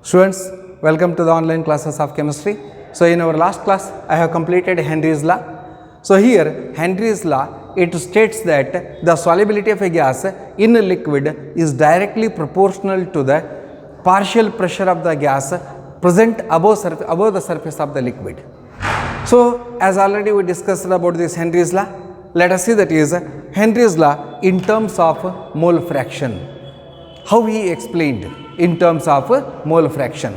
Students, welcome to the online classes of chemistry. So, in our last class, I have completed Henry's law. So, here Henry's law, it states that the solubility of a gas in a liquid is directly proportional to the partial pressure of the gas present above the surface of the liquid. So, as already we discussed about this Henry's law, let us see that is Henry's law in terms of mole fraction. How he explained in terms of mole fraction.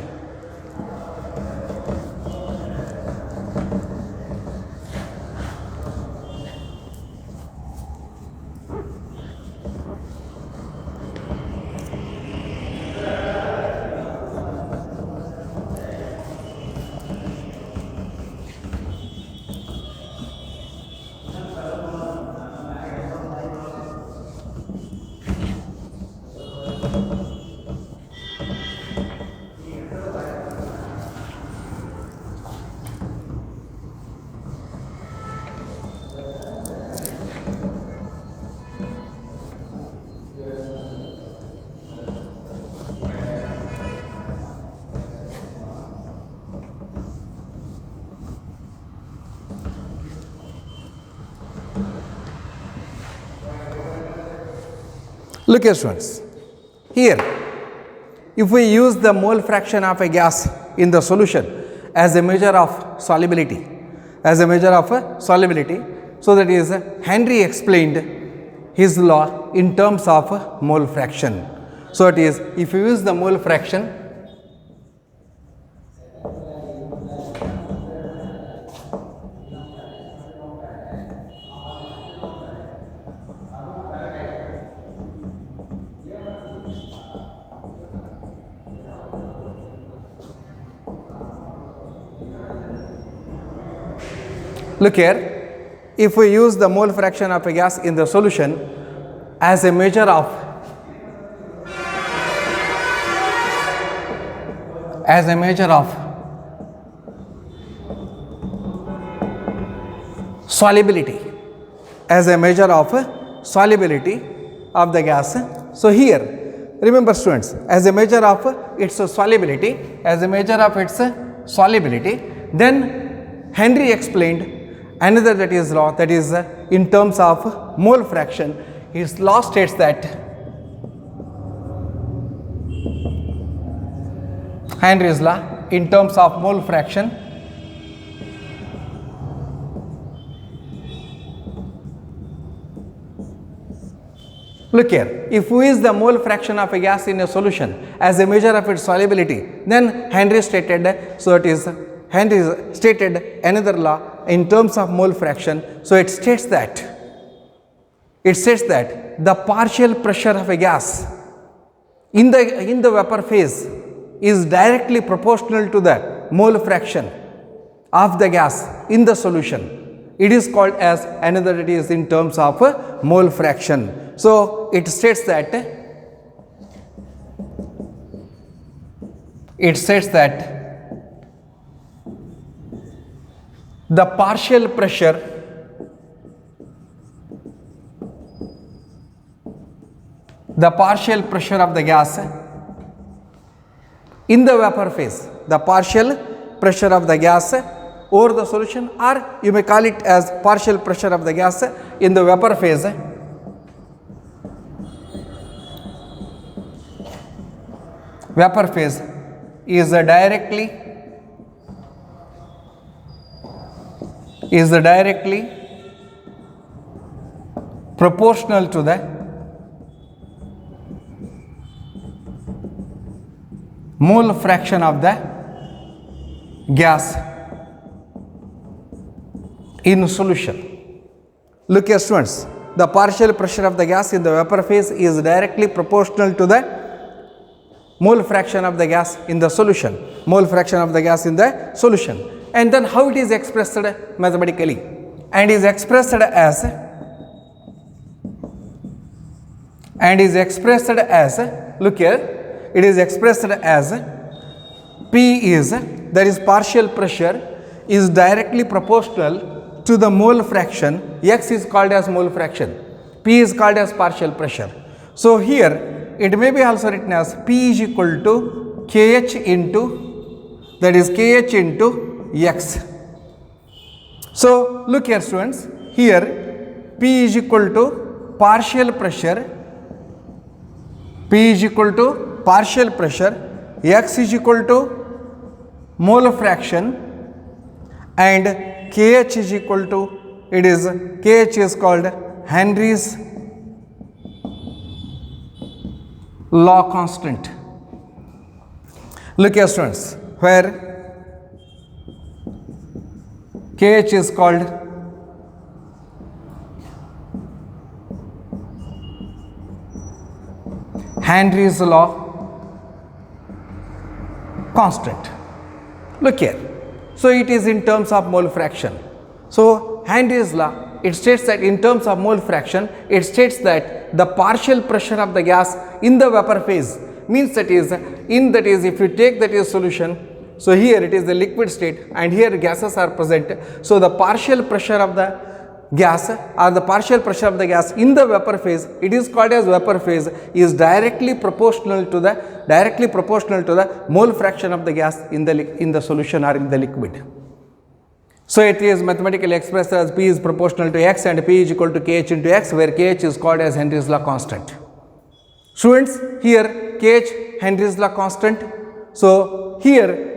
Look here students, here if we use the mole fraction of a gas in the solution as a measure of solubility, so that is Henry explained his law in terms of mole fraction. So it is, if you use the mole fraction, look here, if we use the mole fraction of a gas in the solution as a measure of solubility, of the gas. So here, remember students, as a measure of its solubility, then Henry explained another law, that is in terms of mole fraction. His law states that Henry's law in terms of mole fraction, look here, if we use the mole fraction of a gas in a solution as a measure of its solubility, then Henry stated another law in terms of mole fraction. So it states that the partial pressure of a gas in the vapor phase is directly proportional to the mole fraction of the gas in the solution. It is called as another, it is in terms of mole fraction. So it states that the partial pressure of the gas in the vapor phase, the partial pressure of the gas over the solution, or you may call it as partial pressure of the gas in the vapor phase, is directly proportional to the mole fraction of the gas in solution. Look here students, the partial pressure of the gas in the vapor phase is directly proportional to the mole fraction of the gas in the solution, and then how it is expressed mathematically, and is expressed as look here, it is expressed as P is, that is partial pressure, is directly proportional to the mole fraction. X is called as mole fraction, P is called as partial pressure. So here it may be also written as P is equal to Kh into, that is Kh into X. So look here students, here P is equal to partial pressure, P is equal to partial pressure, X is equal to mole fraction, and Kh is equal to, Kh is called Henry's law constant. Look here students, where Kh is called Henry's law constant. Look here. So it is in terms of mole fraction. So Henry's law, it states that in terms of mole fraction, it states that the partial pressure of the gas in the vapor phase means that is if you take that is solution. So here it is the liquid state and here gases are present. So the partial pressure of the gas or the partial pressure of the gas in the vapor phase, it is called as vapor phase, is directly proportional to the mole fraction of the gas in the solution or in the liquid. So it is mathematically expressed as P is proportional to X and P is equal to Kh into X, where Kh is called as Henry's law constant. Students, here Kh Henry's law constant. So here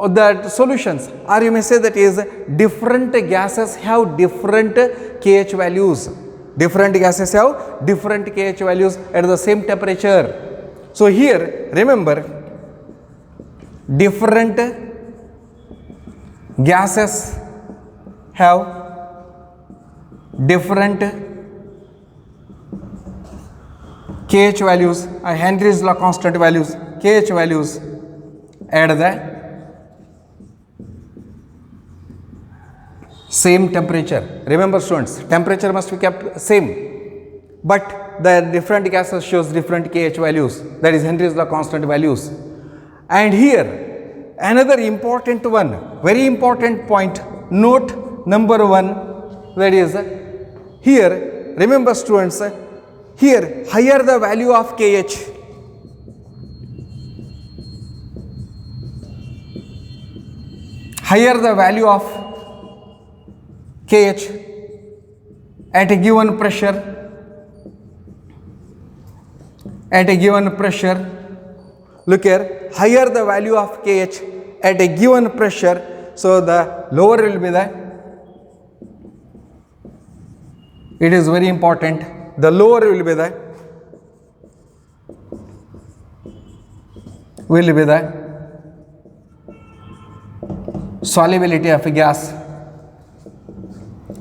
the solutions, or you may say that is different gases have different Kh values. Different gases have different Kh values at the same temperature. So here remember, different gases have different Kh values, Henry's law constant values, Kh values at the same temperature. Remember students, temperature must be kept same, but the different gases shows different Kh values, that is Henry's law constant values. And here another important one, very important point, note number 1, that is here remember students, here higher the value of Kh, higher the value of Kh at a given pressure, look here, higher the value of Kh at a given pressure, so the lower will be it is very important, the lower will be the solubility of a gas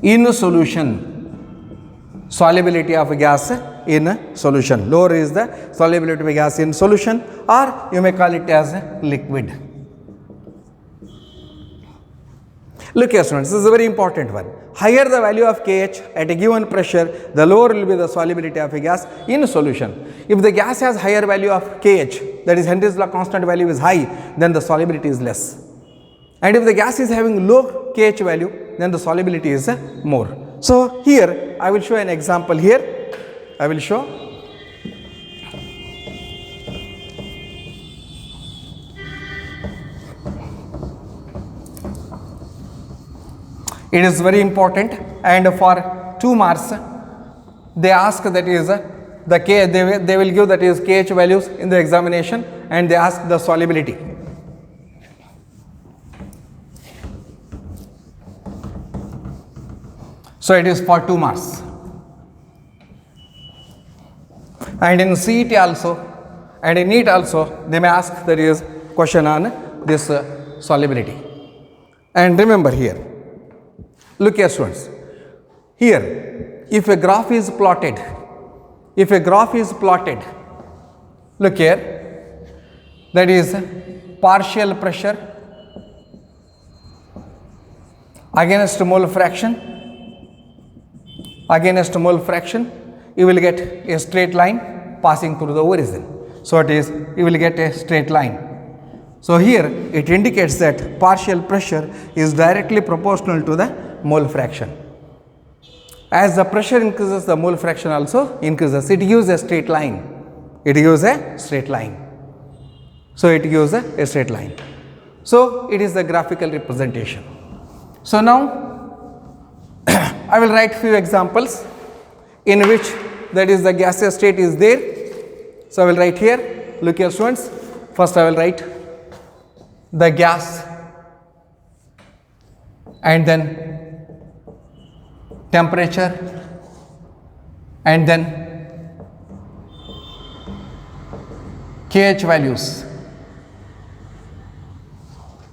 in solution, solubility of a gas in solution. Lower is the solubility of a gas in solution, or you may call it as liquid. Look here students, this is a very important one. Higher the value of Kh at a given pressure, the lower will be the solubility of a gas in solution. If the gas has higher value of Kh, that is Henry's law constant value is high, then the solubility is less. And if the gas is having low Kh value, then the solubility is more. So here I will show an example here. I will show. It is very important, and for 2 marks they ask that is the K, they will give that is Kh values in the examination, and they ask the solubility. So it is for 2 marks. And in CET also and in NEET also they may ask there is question on this solubility. And remember here, look here students, here if a graph is plotted, look here, that is partial pressure against mole fraction, you will get a straight line passing through the origin. So it is, you will get a straight line. So here it indicates that partial pressure is directly proportional to the mole fraction. As the pressure increases, the mole fraction also increases. It gives a straight line. So it gives a straight line. So it is the graphical representation. So now I will write few examples in which that is the gaseous state is there. So I will write here, look here students, first I will write the gas and then temperature and then KH values.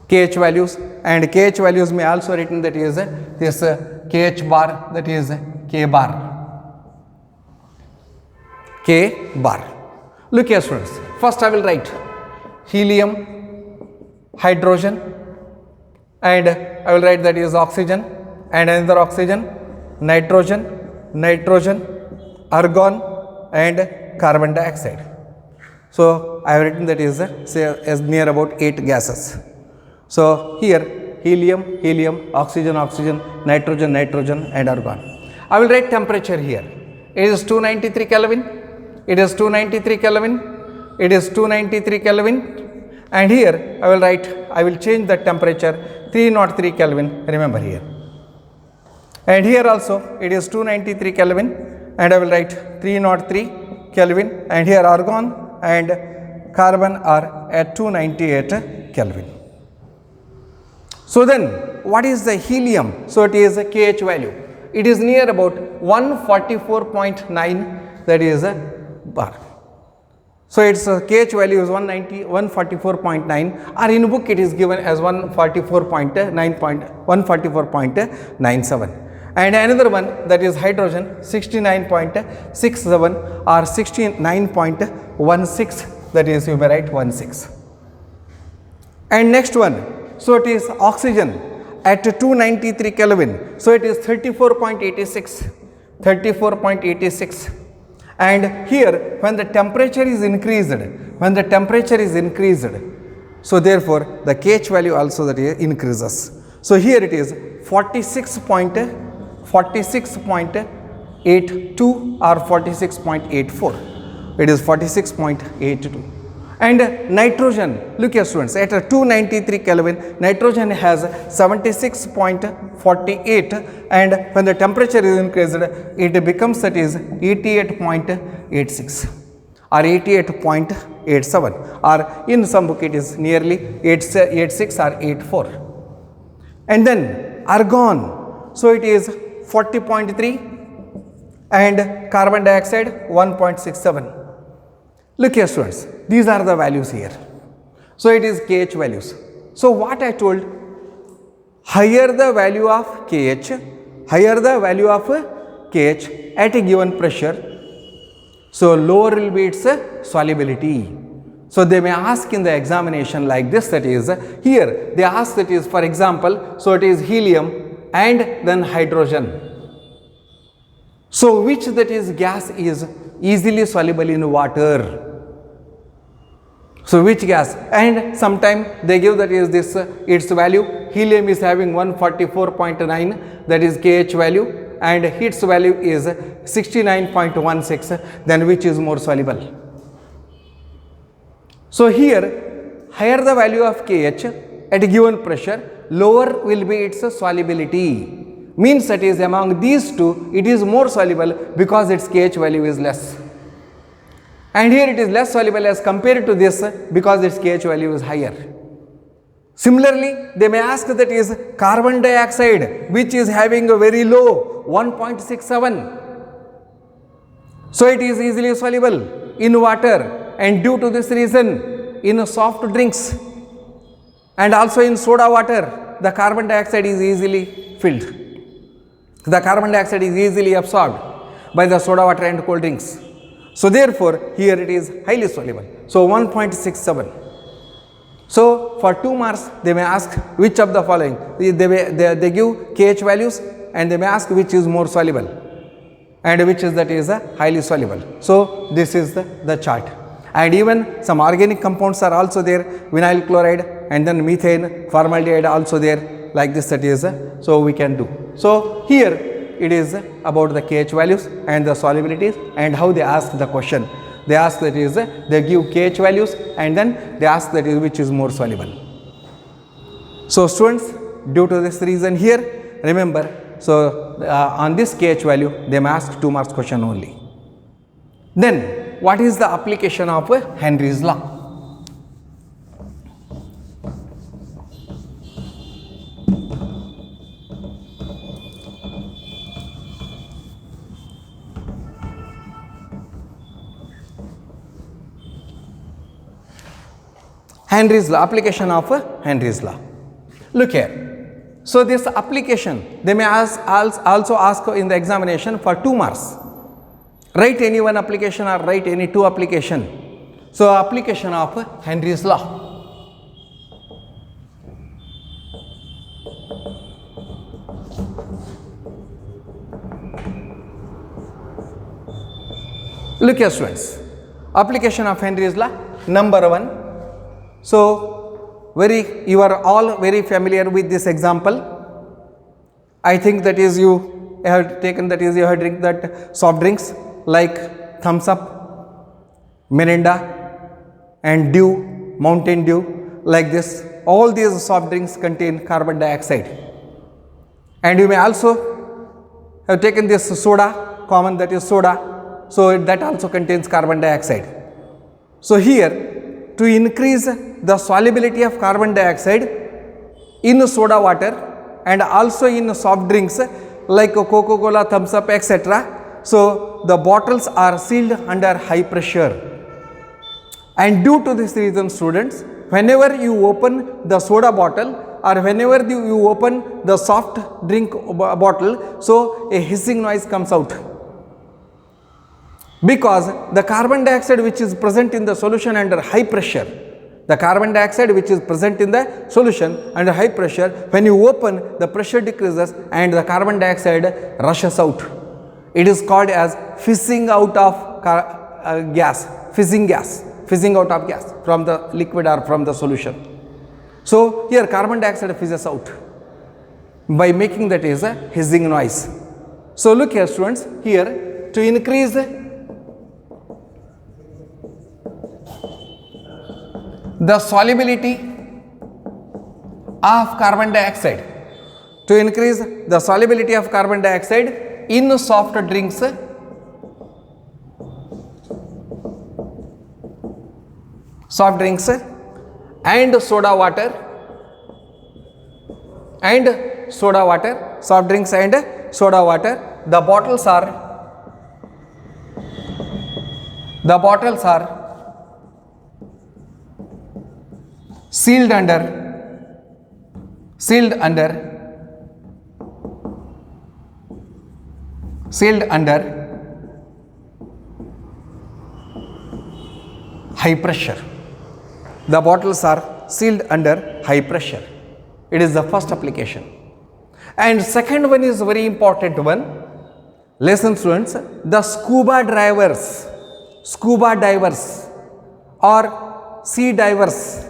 KH values, and KH values may also written that is this KH bar, that is K bar. K bar. Look here students, first I will write helium, hydrogen, and I will write that is oxygen and another oxygen, nitrogen, nitrogen, argon and carbon dioxide. So I have written that is say as near about 8 gases. So here helium, helium, oxygen, oxygen, nitrogen, nitrogen and argon. I will write temperature here. It is 293 Kelvin. It is 293 Kelvin. It is 293 Kelvin. And here I will write, I will change the temperature 303 Kelvin, remember here. And here also it is 293 Kelvin and I will write 303 Kelvin, and here argon and carbon are at 298 Kelvin. So then what is the helium? So it is a KH value. It is near about 144.9, that is a bar. So its KH value is 144.9, or in book it is given as 144.97. And another one, that is hydrogen, 69.67 or 69.16, that is you may write 16. And next one, so it is oxygen at 293 Kelvin, so it is 34.86, 34.86. And here when the temperature is increased, so therefore the KH value also that increases. So here it is 46.82 or 46.84, it is 46.82. And nitrogen, look here students, at 293 Kelvin, nitrogen has 76.48, and when the temperature is increased, it becomes that is 88.86 or 88.87, or in some book it is nearly 86 or 84. And then argon, so it is 40.3 and carbon dioxide 1.67. Look here students, these are the values here. So it is KH values. So what I told, higher the value of KH at a given pressure, so lower will be its solubility. So they may ask in the examination like this, that is here they ask that is, for example, so it is helium and then hydrogen. So which that is gas is easily soluble in water? So which gas? And sometime they give that is this its value, helium is having 144.9, that is KH value, and its value is 69.16, then which is more soluble? So here higher the value of KH at a given pressure, lower will be its solubility. Means that is among these two it is more soluble because its KH value is less. And here it is less soluble as compared to this because its KH value is higher. Similarly, they may ask that is carbon dioxide, which is having a very low 1.67. So it is easily soluble in water, and due to this reason in soft drinks and also in soda water, the carbon dioxide is easily filled. The carbon dioxide is easily absorbed by the soda water and cold drinks. So therefore here it is highly soluble. So 1.67. So for 2 marks they may ask which of the following, they give KH values and they may ask which is more soluble and which is that is highly soluble. So this is the chart. And even some organic compounds are also there, vinyl chloride and then methane, formaldehyde also there, like this that is, so we can do. So here it is about the KH values and the solubilities and how they ask the question. They ask that is, they give KH values and then they ask that is which is more soluble. So students, due to this reason here, remember, so on this KH value, they may ask 2 marks question only. Then, what is the application of Henry's law? Henry's law, application of Henry's law. Look here. So this application, they may also ask in the examination for 2 marks. Write any one application or write any 2 application. So application of Henry's law. Look here students, application of Henry's law, number 1. So you are all very familiar with this example. I think that is you have taken, that is you have drink that soft drinks like Thumbs Up, Mirinda and Dew, Mountain Dew, like this. All these soft drinks contain carbon dioxide. And you may also have taken this soda, common, that is soda. So that also contains carbon dioxide. So here, to increase the solubility of carbon dioxide in soda water and also in soft drinks like Coca-Cola, Thumbs Up, etc. So the bottles are sealed under high pressure. And due to this reason, students, whenever you open the soda bottle or whenever you open the soft drink bottle, so a hissing noise comes out. Because the carbon dioxide which is present in the solution under high pressure, the carbon dioxide which is present in the solution under high pressure, when you open, the pressure decreases and the carbon dioxide rushes out. It is called as fizzing out of gas, fizzing out of gas from the liquid or from the solution. So here carbon dioxide fizzes out by making that is a hissing noise. So look here students, here to increase the solubility of carbon dioxide, to increase the solubility of carbon dioxide in soft drinks, and soda water, soft drinks and soda water, the bottles are sealed under high pressure. The bottles are sealed under high pressure. It is the first application. And second one is very important one. Listen students, the scuba divers or sea divers,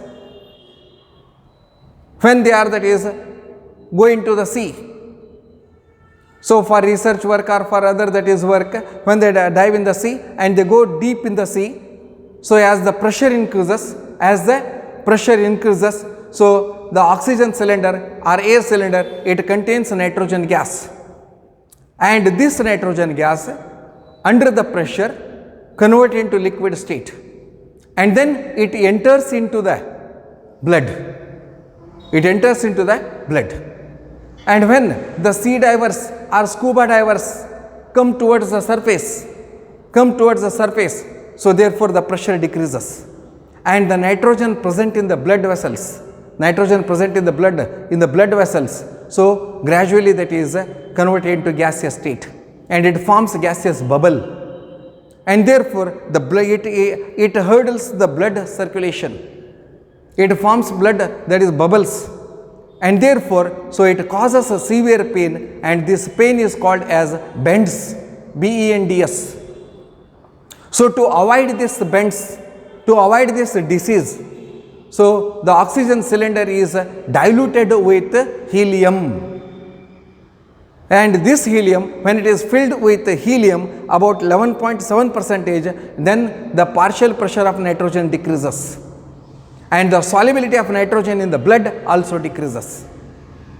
when they are, that is, go into the sea. So for research work or for other, that is, work, when they dive in the sea and they go deep in the sea, so as the pressure increases, so the oxygen cylinder or air cylinder, it contains nitrogen gas, and this nitrogen gas under the pressure convert into liquid state, and then it enters into the blood. And when the sea divers or scuba divers come towards the surface, so therefore the pressure decreases, and the nitrogen present in the blood vessels, so gradually that is converted into gaseous state, and it forms gaseous bubble, and therefore the blood, it hurdles the blood circulation. It forms blood, that is bubbles, and therefore, so it causes a severe pain, and this pain is called as bends, B-E-N-D-S. So to avoid this bends, to avoid this disease, so the oxygen cylinder is diluted with helium. And this helium, when it is filled with helium about 11.7%, then the partial pressure of nitrogen decreases and the solubility of nitrogen in the blood also decreases.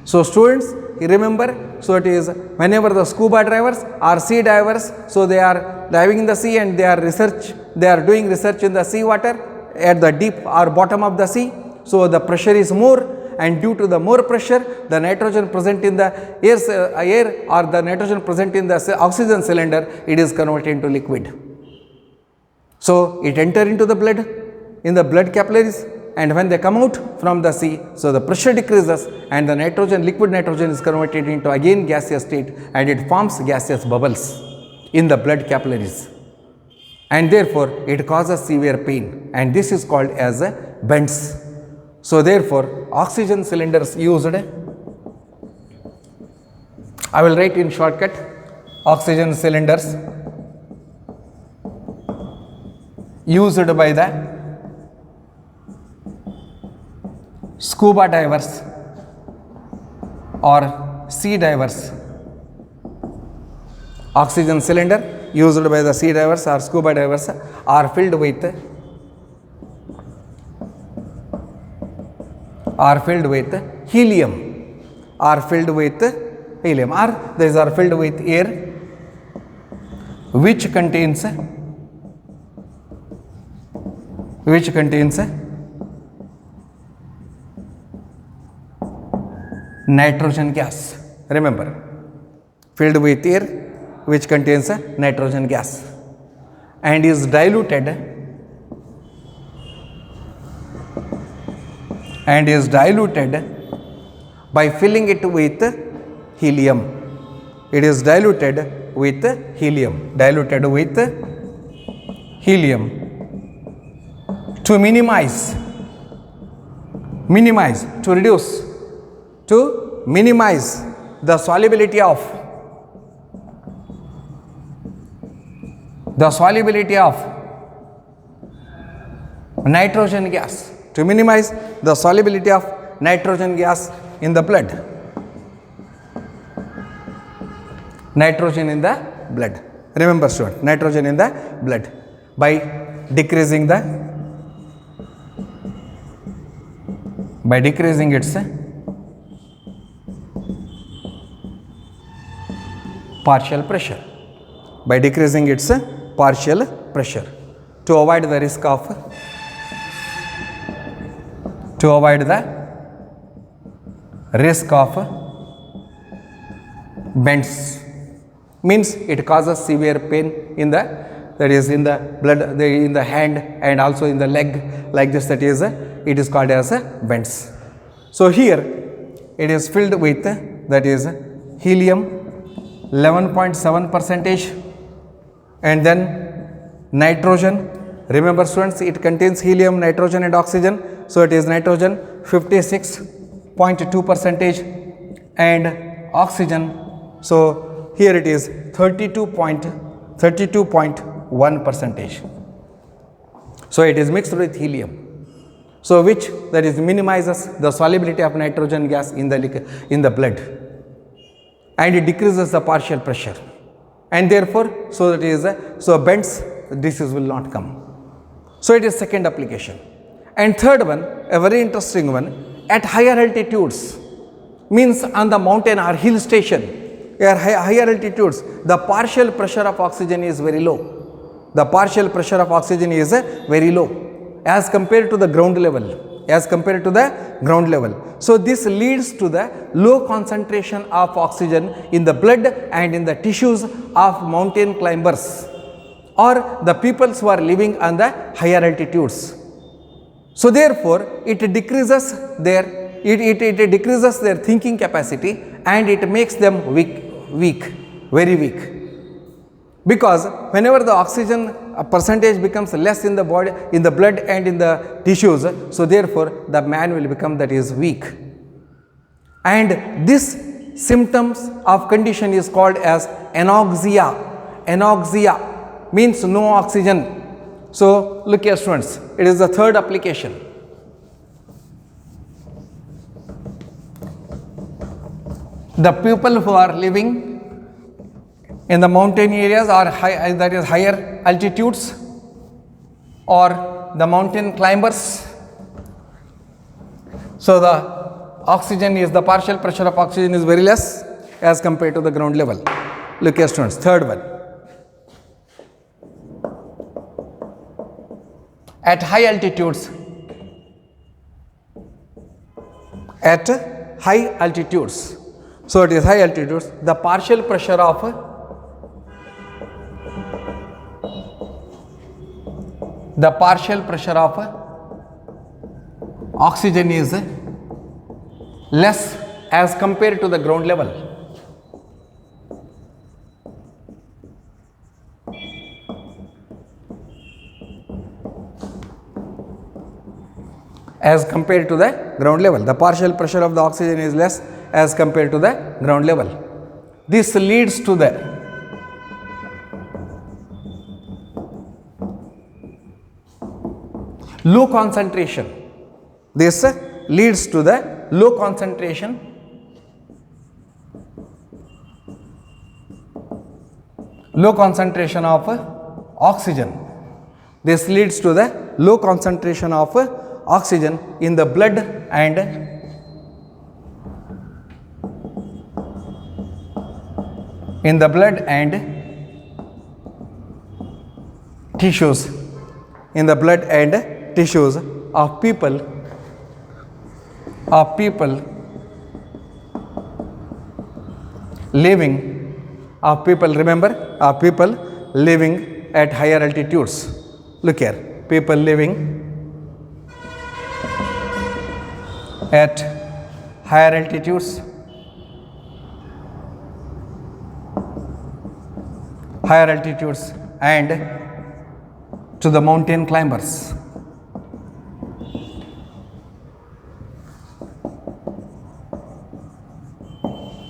So students, you remember, so it is whenever the scuba divers or sea divers, so they are diving in the sea and they are doing research in the sea water at the deep or bottom of the sea. So the pressure is more, and due to the more pressure, the nitrogen present in the air or the nitrogen present in the oxygen cylinder, it is converted into liquid. So it enter into the blood, in the blood capillaries, and when they come out from the sea, so the pressure decreases and the nitrogen, liquid nitrogen is converted into again gaseous state, and it forms gaseous bubbles in the blood capillaries, and therefore it causes severe pain, and this is called as bends. So therefore oxygen cylinders used, I will write in shortcut, oxygen cylinders used by the scuba divers or sea divers. Oxygen cylinder used by the sea divers or scuba divers are filled with helium, or these are filled with air which contains nitrogen gas. Remember, filled with air which contains nitrogen gas and is diluted by filling it with helium. It is diluted with helium to minimize, the solubility of nitrogen gas, to minimize the solubility of nitrogen gas in the blood. Nitrogen in the blood. Remember student, nitrogen in the blood by decreasing its partial pressure. By decreasing its partial pressure to avoid the risk of bends, means it causes severe pain in the, that is in the blood, in the hand and also in the leg, like this, that is it is called as bends. So here it is filled with, that is helium 11.7%, and then nitrogen. Remember students, it contains helium, nitrogen and oxygen, so it is nitrogen 56.2% and oxygen, so here it is 32.1%. So it is mixed with helium, so which, that is, minimizes the solubility of nitrogen gas in the blood, and it decreases the partial pressure, and therefore so that is so bends, disease will not come. So it is second application. And third one, a very interesting one, at higher altitudes, means on the mountain or hill station, at higher altitudes, the partial pressure of oxygen is very low. As compared to the ground level. So this leads to the low concentration of oxygen in the blood and in the tissues of mountain climbers or the peoples who are living on the higher altitudes. So therefore it decreases their thinking capacity, and it makes them very weak, because whenever the oxygen percentage becomes less in the body, in the blood and in the tissues, so therefore the man will become, that is, weak. And this symptoms of condition is called as anoxia. Anoxia means no oxygen. So look here students, it is the third application. the people who are living in the mountain areas or high, that is higher altitudes, or the mountain climbers. So the oxygen is, the partial pressure of oxygen is very less as compared to the ground level. Look here students, third one. At high altitudes, so it is high altitudes, the partial pressure of oxygen is less as compared to the ground level. As compared to the ground level, the partial pressure of the oxygen is less as compared to the ground level. This leads to the low concentration. This leads to the low concentration of oxygen. This leads to the low concentration of oxygen in the blood and tissues, of people living at higher altitudes. Look here, people living at higher altitudes, and to the mountain climbers.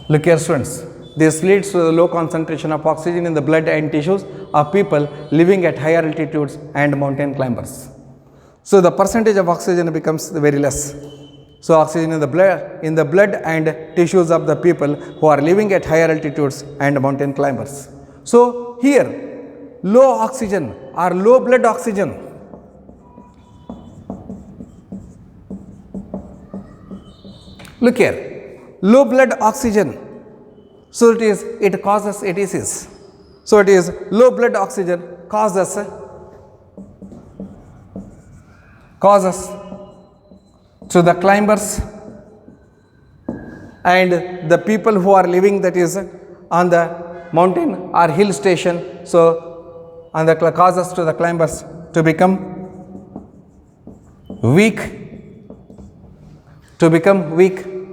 Look here students, this leads to the low concentration of oxygen in the blood and tissues of people living at higher altitudes and mountain climbers. So the percentage of oxygen becomes very less. So oxygen in the blood and tissues of the people who are living at higher altitudes and mountain climbers. So here, low oxygen or low blood oxygen, look here, low blood oxygen, so it causes ATCs. So it is low blood oxygen causes to the climbers and the people who are living, that is on the mountain or hill station. So and the causes to the climbers to become weak,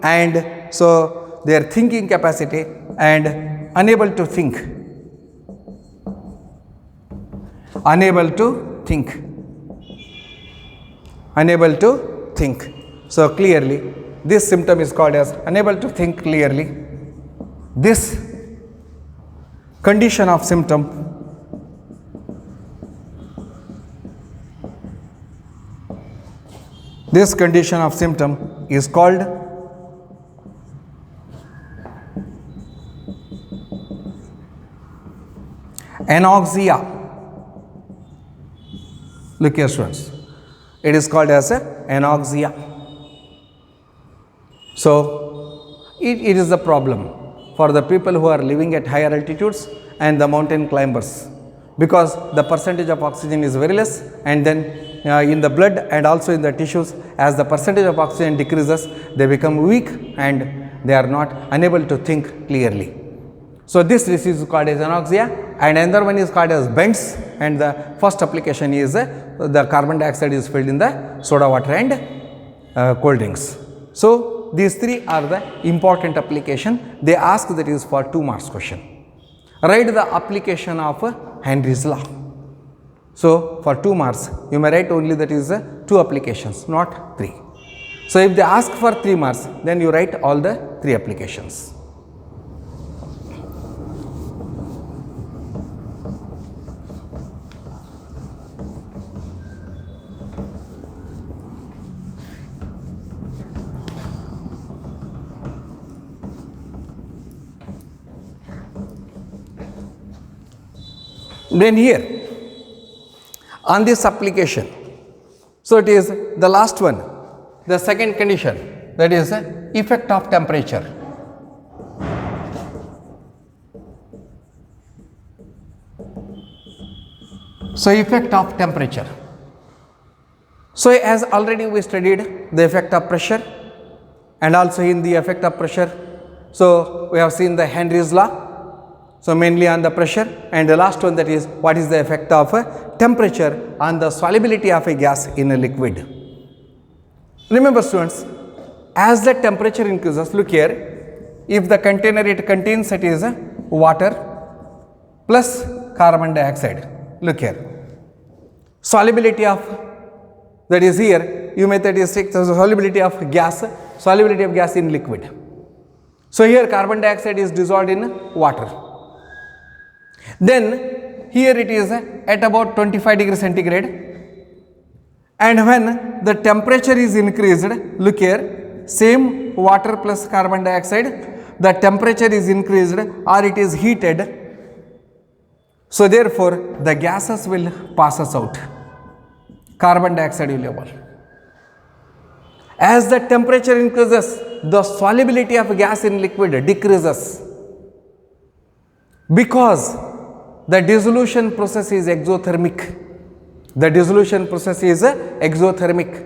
and so their thinking capacity and unable to think. So clearly this symptom is called as unable to think clearly. This condition of symptom is called anoxia. Look here students, it is called as anoxia. So it is a problem for the people who are living at higher altitudes and the mountain climbers, because the percentage of oxygen is very less, and then in the blood and also in the tissues, as the percentage of oxygen decreases, they become weak and they are not unable to think clearly. So this disease is called as anoxia, and another one is called as bends, and the first application is the carbon dioxide is filled in the soda water and cold drinks. So these three are the important application. They ask that is for 2 marks question. Write the application of Henry's law. So for 2 marks you may write only that is 2 applications, not 3. So if they ask for 3 marks, then you write all the 3 applications. Then here, on this application, so it is the last one, the second condition, that is effect of temperature. So effect of temperature. So as already we studied the effect of pressure, and also in the effect of pressure, so we have seen the Henry's law, so mainly on the pressure, and the last one, that is what is the effect of temperature on the solubility of a gas in a liquid. Remember students, as the temperature increases, look here, if the container it contains, it is water plus carbon dioxide, look here, solubility of, that is here, you may that is the solubility of gas in liquid. So here carbon dioxide is dissolved in water. Then here it is at about 25 degrees centigrade, and when the temperature is increased, look here, same water plus carbon dioxide, the temperature is increased or it is heated. So therefore the gases will passes out, carbon dioxide will evolve. As the temperature increases, the solubility of gas in liquid decreases, because the dissolution process is exothermic. The dissolution process is exothermic.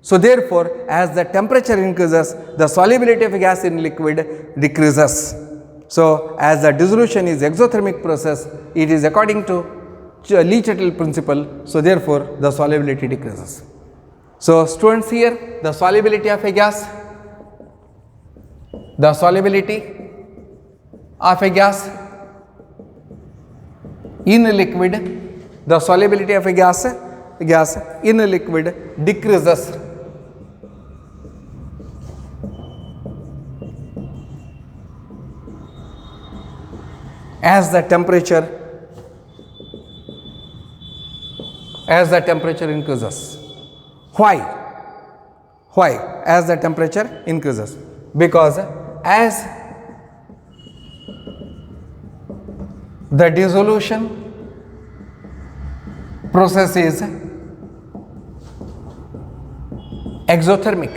So therefore, as the temperature increases, the solubility of gas in liquid decreases. So as the dissolution is exothermic process, it is according to Le Chatelier principle. So therefore, the solubility decreases. So students, here the solubility of a gas, the solubility of a gas in a liquid, the solubility of a gas in a liquid decreases as the temperature increases. Why? As the temperature increases, because as the dissolution process is exothermic.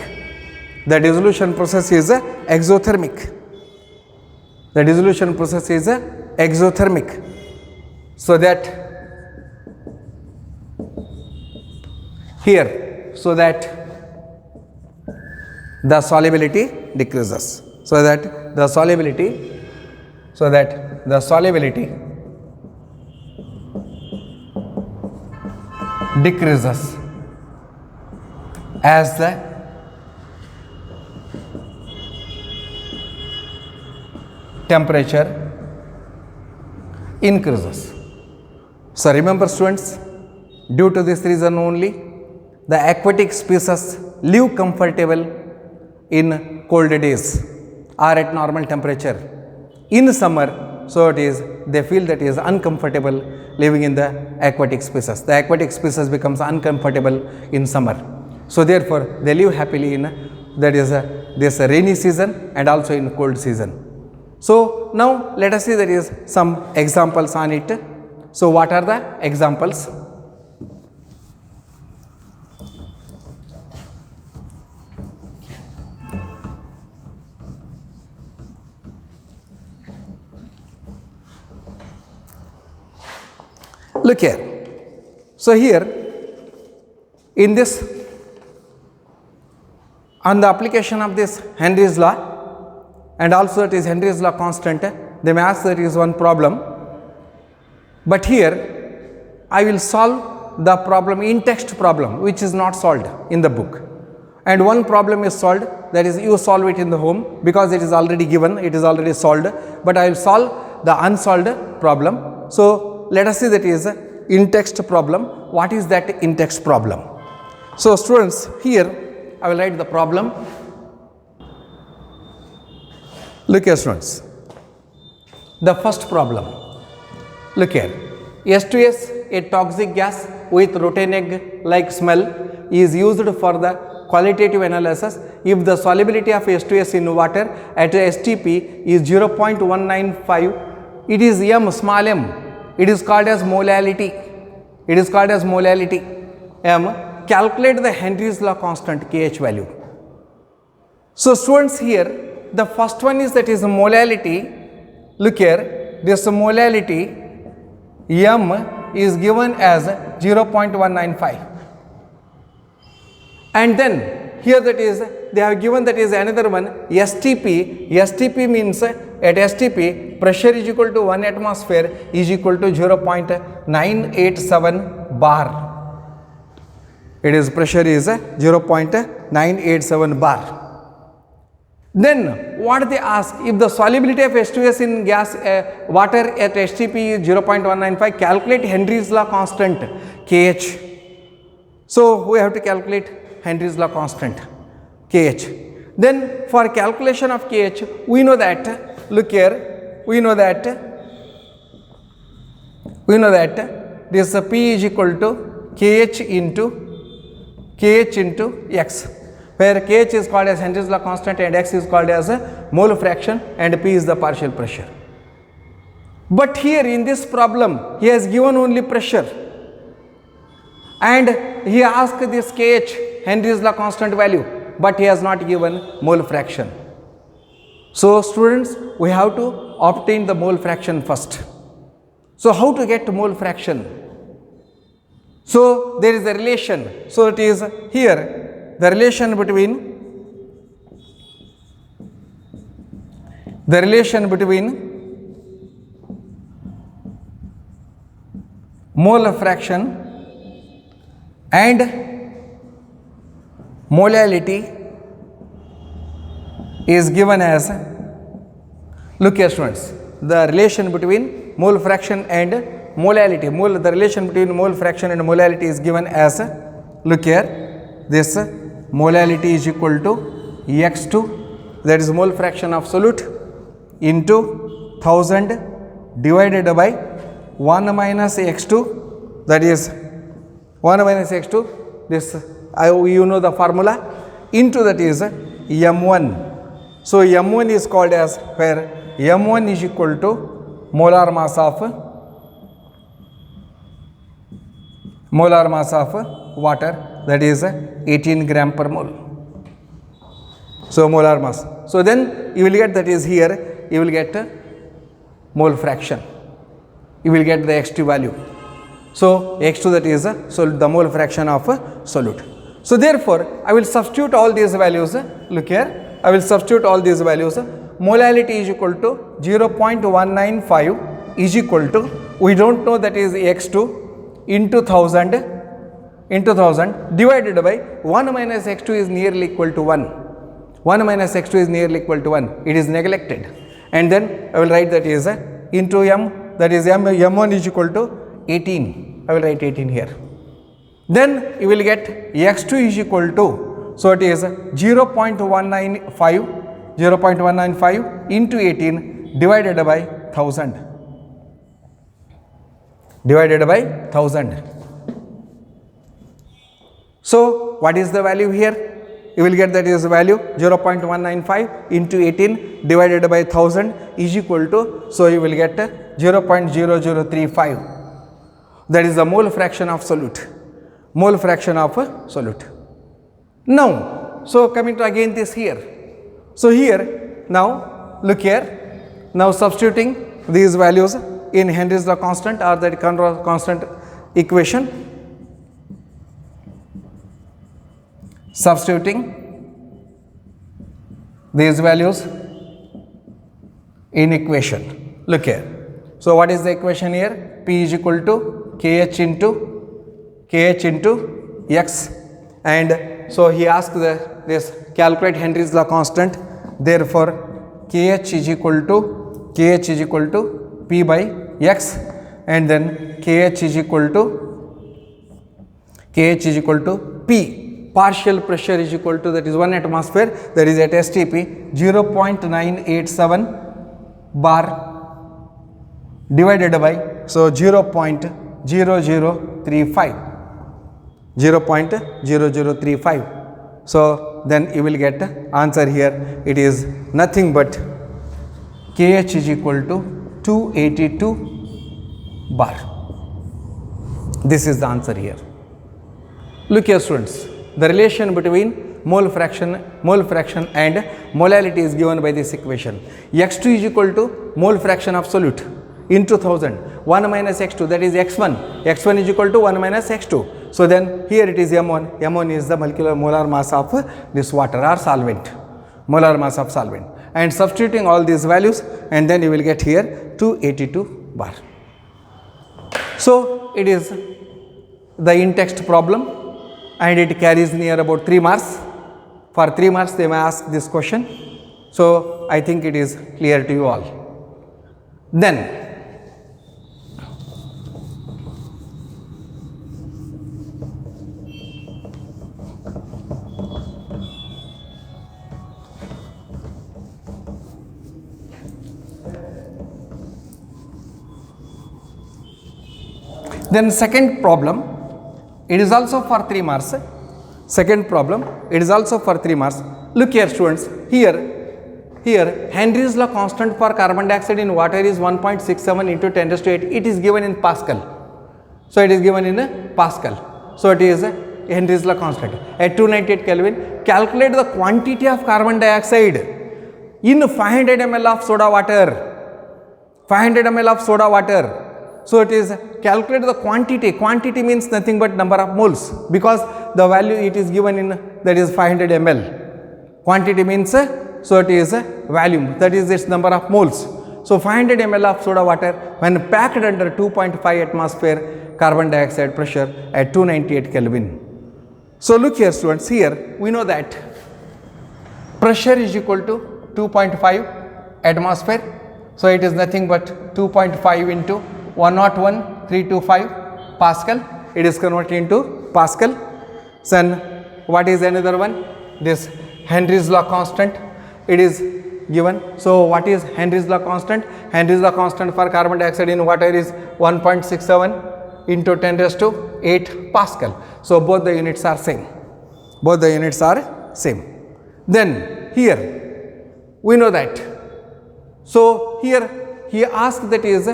The dissolution process is exothermic. The dissolution process is exothermic. So that here, so that the solubility decreases. So that the solubility decreases as the temperature increases. So remember students, due to this reason only, the aquatic species live comfortable in cold days or at normal temperature. In summer, so it is, they feel that is uncomfortable living in the aquatic species. The aquatic species becomes uncomfortable in summer. So therefore, they live happily in this rainy season and also in cold season. So now let us see there is some examples on it. So what are the examples? Look here. So here in this, on the application of this Henry's law, and also it is Henry's law constant, they may ask there is one problem, but here I will solve the problem in text problem which is not solved in the book, and one problem is solved, that is you solve it in the home because it is already given, it is already solved, but I will solve the unsolved problem. So let us see that is in text problem. What is that in text problem? So students, here I will write the problem. Look here students, the first problem. Look here, H2S, a toxic gas with rotten egg like smell, is used for the qualitative analysis if the solubility of H2S in water at STP is 0.195, it is m small m it is called as molality. It is called as molality. M. Calculate the Henry's law constant Kh value. So students, here the first one is that is molality. Look here, this molality M is given as 0.195, and then here that is they have given that is another one STP. STP means at STP pressure is equal to 1 atmosphere is equal to 0.987 bar. It is pressure is 0.987 bar. Then what they ask, if the solubility of H2S in gas water at STP is 0.195, calculate Henry's law constant Kh. So we have to calculate Henry's law constant Kh. Then for calculation of Kh, we know that, look here, we know that this P is equal to Kh into X, where Kh is called as Henry's law constant and X is called as a mole fraction and P is the partial pressure. But here in this problem, he has given only pressure and he asked this Kh, Henry's law constant value, but he has not given mole fraction. So students, we have to obtain the mole fraction first. So how to get mole fraction? So there is a relation. So it is here the relation between mole fraction and molality is given as, look here students, the relation between mole fraction and molality, the relation between mole fraction and molality is given as, look here, this molality is equal to X2, that is mole fraction of solute, into 1000 divided by 1 minus X2, that is 1 minus X2, this you know the formula, into that is M1. So M1 is called as, where M1 is equal to molar mass of water, that is 18 gram per mole. So molar mass. So then you will get that is here, you will get mole fraction. You will get the X2 value. So X2 that is the mole fraction of solute. So therefore, I will substitute all these values. Look here, I will substitute all these values. Molality is equal to 0.195 is equal to, we don't know that is X2 into 1000 divided by 1 minus X2 is nearly equal to 1. 1 minus X2 is nearly equal to 1. It is neglected. And then I will write that is into M, that is M1 is equal to 18. I will write 18 here. Then you will get X2 is equal to, so it is 0.195 into 18 divided by 1000. So what is the value here? You will get that is value 0.195 into 18 divided by 1000 is equal to, so you will get 0.0035. That is the mole fraction of solute. Now, so coming to again this here. So here, now look here, now substituting these values in Henry's law constant or that constant equation, substituting these values in equation. Look here. So what is the equation here? P is equal to Kh into X, and so he asked this calculate Henry's law constant. Therefore, Kh is equal to P by X, and then Kh is equal to P. Partial pressure is equal to, that is 1 atmosphere, that is at STP 0.987 bar divided by, so 0.0035. So then you will get answer here. It is nothing but Kh is equal to 282 bar. This is the answer here. Look here students, the relation between mole fraction and molality is given by this equation. x2 is equal to mole fraction of solute into 1000, 1 minus x2, that is x1 is equal to 1 minus x2. So then here it is m1 is the molar mass of this water or solvent, molar mass of solvent, and substituting all these values, and then you will get here 282 bar. So it is the in-text problem, and it carries near about 3 marks. For 3 marks they may ask this question. So I think it is clear to you all. Then second problem, it is also for 3 marks. Second problem, it is also for 3 marks. Look here students, here Henry's law constant for carbon dioxide in water is 1.67 into 10 raised to 8. It is given in Pascal. So it is given in Pascal. So it is Henry's law constant. At 298 Kelvin, calculate the quantity of carbon dioxide in 500 ml of soda water. 500 ml of soda water. So it is calculate the quantity. Quantity means nothing but number of moles, because the value it is given in, that is 500 ml. Quantity means, so it is volume, that is its number of moles. So 500 ml of soda water when packed under 2.5 atmosphere carbon dioxide pressure at 298 Kelvin. So look here students, here we know that pressure is equal to 2.5 atmosphere. So it is nothing but 2.5 into 101,325 Pascal. It is converted into Pascal. Then what is another one? This Henry's law constant. It is given. So what is Henry's law constant? Henry's law constant for carbon dioxide in water is 1.67 into 10 raised to 8 Pascal. So both the units are same. Both the units are same. Then here we know that. So here he asked, that is,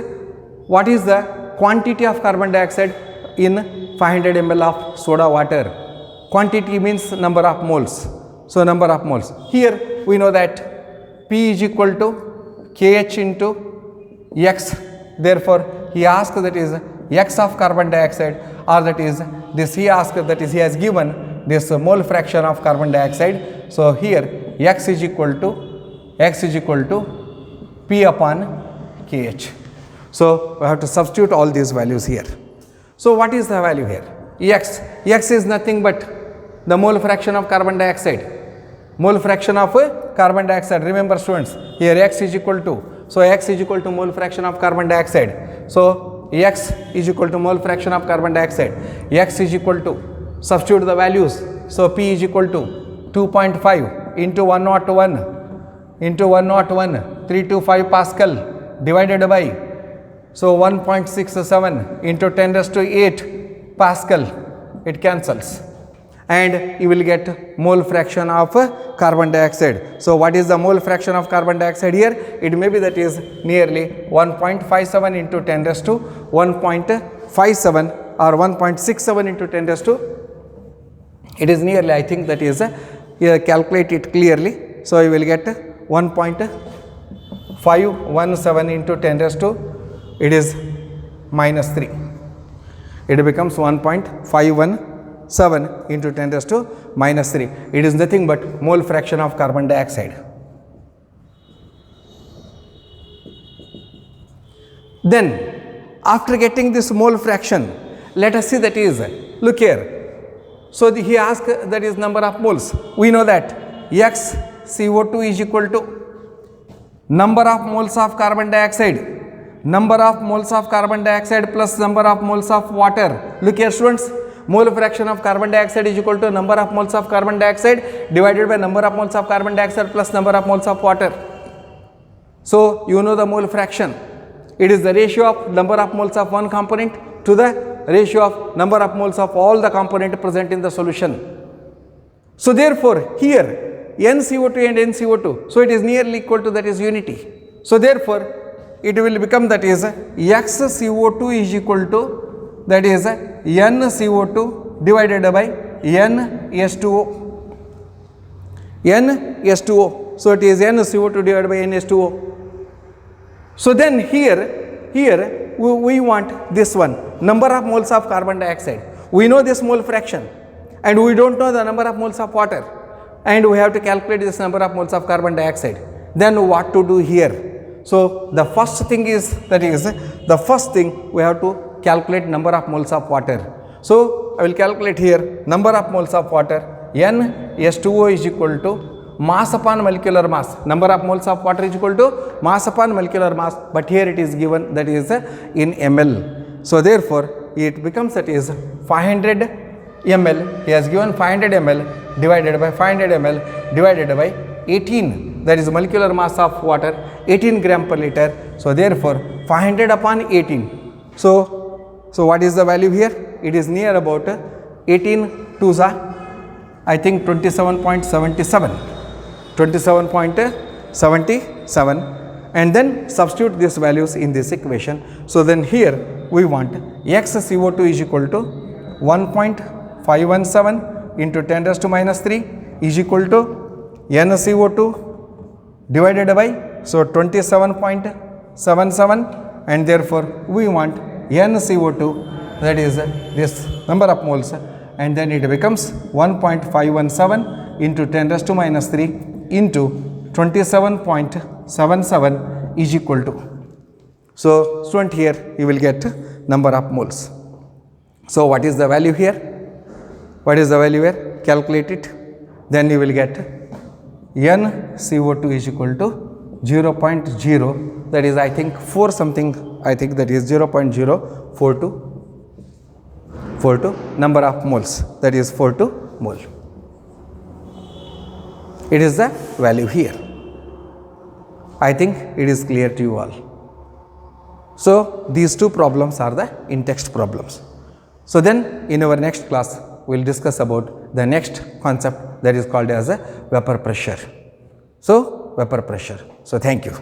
what is the quantity of carbon dioxide in 500 ml of soda water? Quantity means number of moles. So number of moles. Here we know that P is equal to KH into X. Therefore he asked, that is X of carbon dioxide, or that is this he asked, that is he has given this mole fraction of carbon dioxide. So here X is equal to P upon KH. So we have to substitute all these values here. So what is the value here? X is nothing but the mole fraction of carbon dioxide. Mole fraction of carbon dioxide. Remember students, here X is equal to, so X is equal to mole fraction of carbon dioxide. So X is equal to mole fraction of carbon dioxide. X is equal to, substitute the values. So P is equal to 2.5 into 101 into 325 Pascal divided by, so 1.67 into 10 raised to 8 Pascal, it cancels, and you will get mole fraction of carbon dioxide. So what is the mole fraction of carbon dioxide here? It may be that is nearly 1.57 into 10 raised to 1.57 or 1.67 into 10 raised to, it is nearly, I think that is, here calculate it clearly. So you will get 1.517 into 10 raised to, it is minus 3. It becomes 1.517 into 10 raised to minus 3. It is nothing but mole fraction of carbon dioxide. Then after getting this mole fraction, let us see, that is, look here. So he asked, that is number of moles. We know that X CO2 is equal to number of moles of carbon dioxide. Number of moles of carbon dioxide plus number of moles of water. Look here students, mole fraction of carbon dioxide is equal to number of moles of carbon dioxide divided by number of moles of carbon dioxide plus number of moles of water. So you know the mole fraction. It is the ratio of number of moles of one component to the ratio of number of moles of all the component present in the solution. So therefore here NCO2 and NCO2, so it is nearly equal to, that is unity. So therefore it will become that is X CO2 is equal to that is N CO2 divided by N H2O. N H2O. So it is N CO2 divided by N H2O. So then here we want this one, number of moles of carbon dioxide. We know this mole fraction and we don't know the number of moles of water, and we have to calculate this number of moles of carbon dioxide. Then what to do here? So the first thing is that is the first thing we have to calculate number of moles of water. So I will calculate here number of moles of water. N H2O is equal to mass upon molecular mass. Number of moles of water is equal to mass upon molecular mass, but here it is given that is in ml. So therefore it becomes that is 500 ml. He has given 500 ml divided by 500 ml divided by 18, that is molecular mass of water, 18 gram per liter. So therefore 500 upon 18. So what is the value here? It is near about 18 twos are I think 27.77. 27.77, and then substitute these values in this equation. So then here we want X CO2 is equal to 1.517 into 10 raised to minus 3 is equal to N CO2 divided by, so 27.77, and therefore we want N CO2, that is this number of moles, and then it becomes 1.517 into 10 raised to minus 3 into 27.77 is equal to. So student, here you will get number of moles. So what is the value here? What is the value here? Calculate it. Then you will get N CO2 is equal to 0.0, that is I think 4 something, I think that is 0.042 number of moles, that is 42 mole. It is the value here. I think it is clear to you all. So these two problems are the in-text problems. So then in our next class we will discuss about the next concept, that is called as a vapor pressure. So vapor pressure. So thank you.